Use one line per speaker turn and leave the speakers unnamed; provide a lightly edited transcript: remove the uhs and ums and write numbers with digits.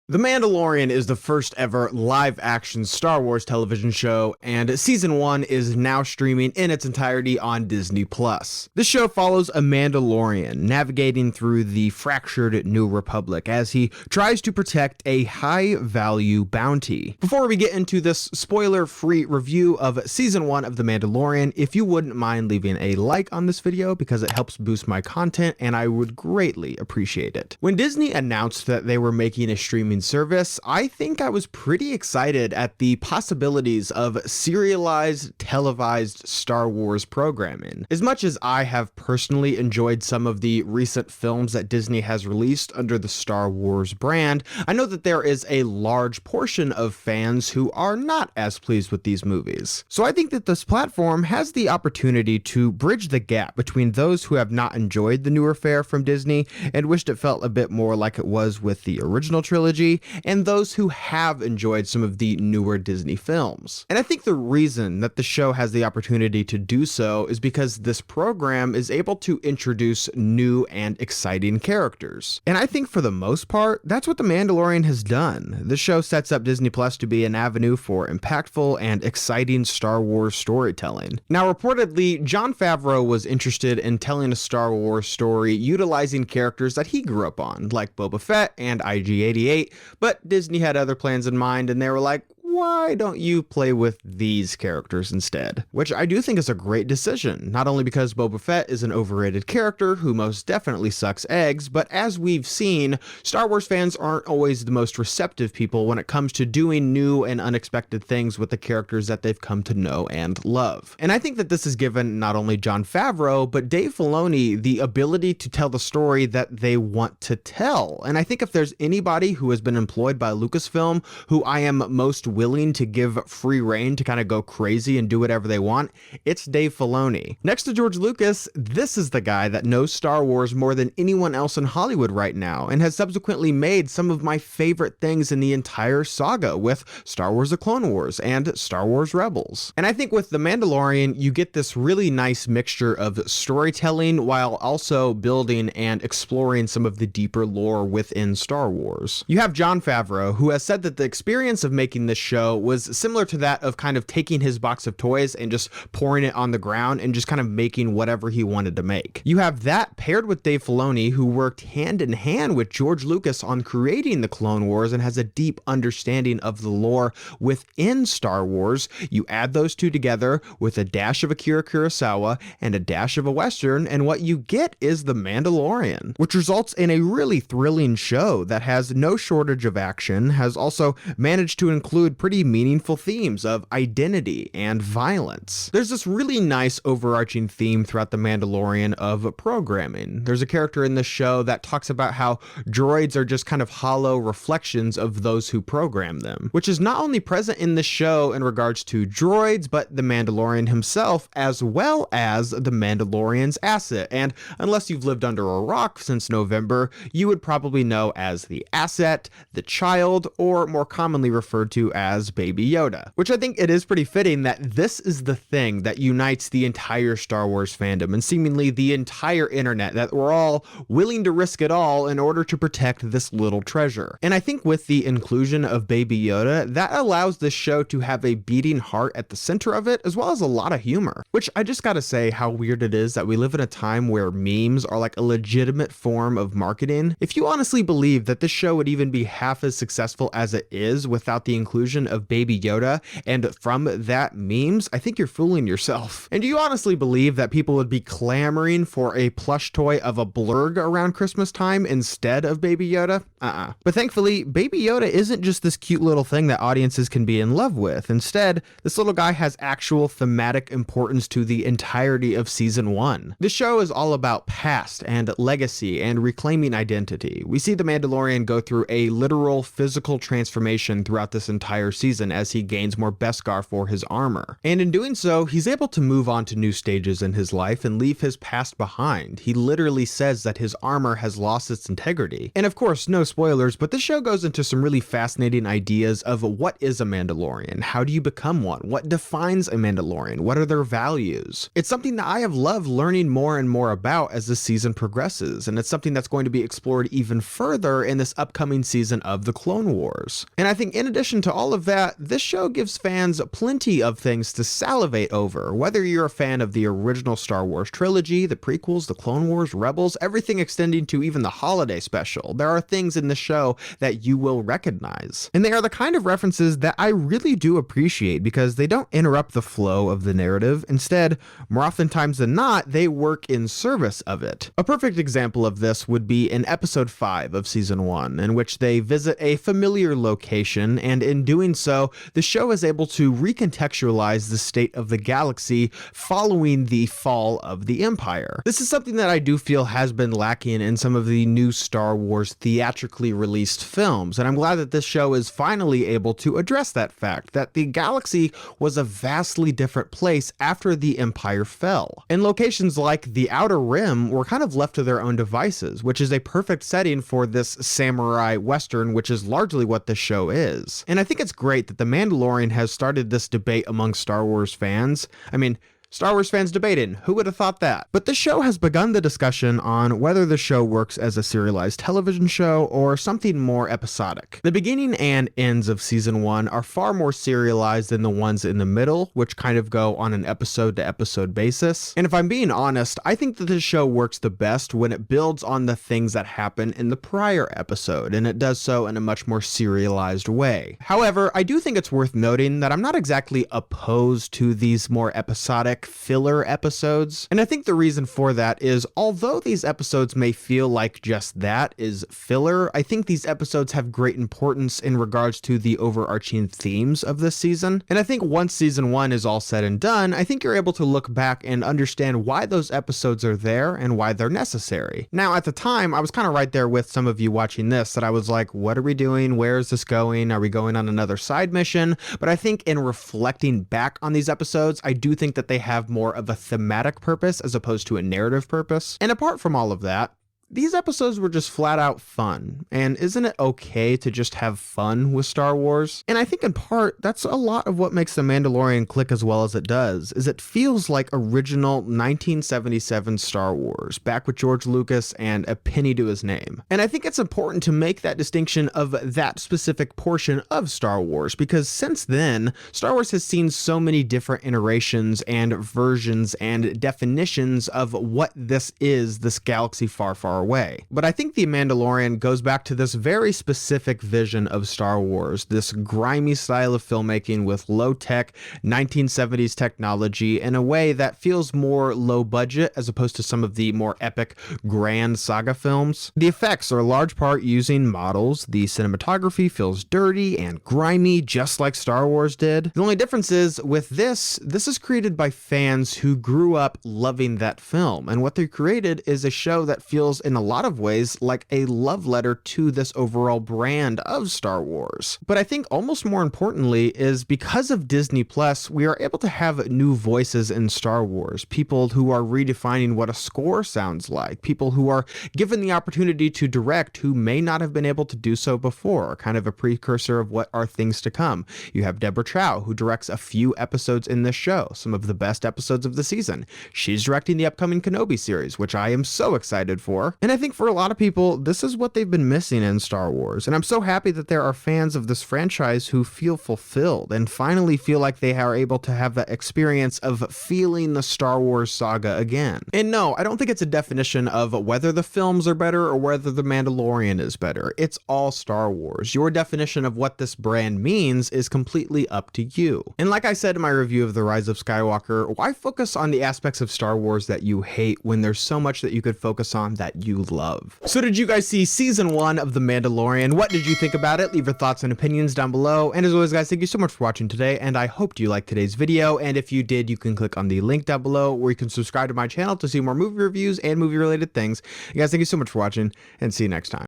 The Mandalorian is the first ever live-action Star Wars television show, and Season 1 is now streaming in its entirety on Disney+. This show follows a Mandalorian navigating through the fractured New Republic as he tries to protect a high-value bounty. Before we get into this spoiler-free review of Season 1 of The Mandalorian, if you wouldn't mind leaving a like on this video because it helps boost my content and I would greatly appreciate it. When Disney announced that they were making a streaming service, I think I was pretty excited at the possibilities of serialized, televised Star Wars programming. As much as I have personally enjoyed some of the recent films that Disney has released under the Star Wars brand, I know that there is a large portion of fans who are not as pleased with these movies. So I think that this platform has the opportunity to bridge the gap between those who have not enjoyed the newer fare from Disney and wished it felt a bit more like it was with the original trilogy, and those who have enjoyed some of the newer Disney films. And I think the reason that the show has the opportunity to do so is because this program is able to introduce new and exciting characters. And I think for the most part, that's what The Mandalorian has done. The show sets up Disney Plus to be an avenue for impactful and exciting Star Wars storytelling. Now, reportedly, Jon Favreau was interested in telling a Star Wars story utilizing characters that he grew up on, like Boba Fett and IG-88, but Disney had other plans in mind and they were like, why don't you play with these characters instead? Which I do think is a great decision, not only because Boba Fett is an overrated character who most definitely sucks eggs, but as we've seen, Star Wars fans aren't always the most receptive people when it comes to doing new and unexpected things with the characters that they've come to know and love. And I think that this has given not only Jon Favreau, but Dave Filoni the ability to tell the story that they want to tell. And I think if there's anybody who has been employed by Lucasfilm who I am most willing to give free reign to kind of go crazy and do whatever they want, it's Dave Filoni. Next to George Lucas, this is the guy that knows Star Wars more than anyone else in Hollywood right now and has subsequently made some of my favorite things in the entire saga with Star Wars The Clone Wars and Star Wars Rebels. And I think with The Mandalorian, you get this really nice mixture of storytelling while also building and exploring some of the deeper lore within Star Wars. You have Jon Favreau, who has said that the experience of making this show was similar to that of kind of taking his box of toys and just pouring it on the ground and just kind of making whatever he wanted to make. You have that paired with Dave Filoni, who worked hand in hand with George Lucas on creating the Clone Wars and has a deep understanding of the lore within Star Wars. You add those two together with a dash of Akira Kurosawa and a dash of a Western, and what you get is The Mandalorian, which results in a really thrilling show that has no shortage of action, has also managed to include pretty meaningful themes of identity and violence. There's this really nice overarching theme throughout The Mandalorian of programming. There's a character in this show that talks about how droids are just kind of hollow reflections of those who program them, which is not only present in the show in regards to droids, but the Mandalorian himself, as well as the Mandalorian's asset. And unless you've lived under a rock since November, you would probably know as the asset, the child, or more commonly referred to as Baby Yoda, which I think it is pretty fitting that this is the thing that unites the entire Star Wars fandom and seemingly the entire internet, that we're all willing to risk it all in order to protect this little treasure. And I think with the inclusion of Baby Yoda, that allows this show to have a beating heart at the center of it, as well as a lot of humor, which I just gotta say how weird it is that we live in a time where memes are like a legitimate form of marketing. If you honestly believe that this show would even be half as successful as it is without the inclusion of Baby Yoda and from that memes, I think you're fooling yourself. And do you honestly believe that people would be clamoring for a plush toy of a blurg around Christmas time instead of Baby Yoda? But thankfully, Baby Yoda isn't just this cute little thing that audiences can be in love with. Instead, this little guy has actual thematic importance to the entirety of Season 1. This show is all about past and legacy and reclaiming identity. We see the Mandalorian go through a literal physical transformation throughout this entire entire season as he gains more Beskar for his armor. And in doing so, he's able to move on to new stages in his life and leave his past behind. He literally says that his armor has lost its integrity. And of course, no spoilers, but this show goes into some really fascinating ideas of what is a Mandalorian? How do you become one? What defines a Mandalorian? What are their values? It's something that I have loved learning more and more about as the season progresses, and it's something that's going to be explored even further in this upcoming season of The Clone Wars. And I think in addition to all of that, this show gives fans plenty of things to salivate over, whether you're a fan of the original Star Wars trilogy, the prequels, the Clone Wars, Rebels, everything extending to even the holiday special. There are things in the show that you will recognize. And they are the kind of references that I really do appreciate because they don't interrupt the flow of the narrative. Instead, more oftentimes than not, they work in service of it. A perfect example of this would be in episode 5 of season 1, in which they visit a familiar location, and in doing so, the show is able to recontextualize the state of the galaxy following the fall of the Empire. This is something that I do feel has been lacking in some of the new Star Wars theatrically released films, and I'm glad that this show is finally able to address that fact, that the galaxy was a vastly different place after the Empire fell. And locations like the Outer Rim were kind of left to their own devices, which is a perfect setting for this samurai western, which is largely what this show is. And I think it's great that The Mandalorian has started this debate among Star Wars fans. I mean, Star Wars fans debating, who would have thought that? But this show has begun the discussion on whether the show works as a serialized television show or something more episodic. The beginning and ends of season 1 are far more serialized than the ones in the middle, which kind of go on an episode-to-episode basis. And if I'm being honest, I think that this show works the best when it builds on the things that happen in the prior episode, and it does so in a much more serialized way. However, I do think it's worth noting that I'm not exactly opposed to these more episodic filler episodes. And I think the reason for that is, although these episodes may feel like just that is filler, I think these episodes have great importance in regards to the overarching themes of this season. And I think once season 1 is all said and done, I think you're able to look back and understand why those episodes are there and why they're necessary. Now, at the time, I was kind of right there with some of you watching this, that I was like, what are we doing? Where is this going? Are we going on another side mission? But I think in reflecting back on these episodes, I do think that they have more of a thematic purpose as opposed to a narrative purpose. And apart from all of that, these episodes were just flat out fun, and isn't it okay to just have fun with Star Wars? And I think in part, that's a lot of what makes The Mandalorian click as well as it does, is it feels like original 1977 Star Wars, back with George Lucas and a penny to his name. And I think it's important to make that distinction of that specific portion of Star Wars, because since then, Star Wars has seen so many different iterations and versions and definitions of what this is, this galaxy far, far away. But I think The Mandalorian goes back to this very specific vision of Star Wars, this grimy style of filmmaking with low-tech 1970s technology in a way that feels more low budget as opposed to some of the more epic grand saga films. The effects are in large part using models, the cinematography feels dirty and grimy just like Star Wars did. The only difference is with this is created by fans who grew up loving that film, and what they created is a show that feels in a lot of ways like a love letter to this overall brand of Star Wars. But I think almost more importantly is because of Disney Plus, we are able to have new voices in Star Wars, people who are redefining what a score sounds like, people who are given the opportunity to direct who may not have been able to do so before, kind of a precursor of what are things to come. You have Deborah Chow, who directs a few episodes in this show, some of the best episodes of the season. She's directing the upcoming Kenobi series, which I am so excited for. And I think for a lot of people, this is what they've been missing in Star Wars. And I'm so happy that there are fans of this franchise who feel fulfilled and finally feel like they are able to have that experience of feeling the Star Wars saga again. And no, I don't think it's a definition of whether the films are better or whether The Mandalorian is better. It's all Star Wars. Your definition of what this brand means is completely up to you. And like I said in my review of The Rise of Skywalker, why focus on the aspects of Star Wars that you hate when there's so much that you could focus on that you love? So did you guys see season 1 of The Mandalorian? What did you think about it? Leave your thoughts and opinions down below. And as always, guys, thank you so much for watching today, and I hope you liked today's video. And if you did, you can click on the link down below where you can subscribe to my channel to see more movie reviews and movie related things. You guys, thank you so much for watching, and see you next time.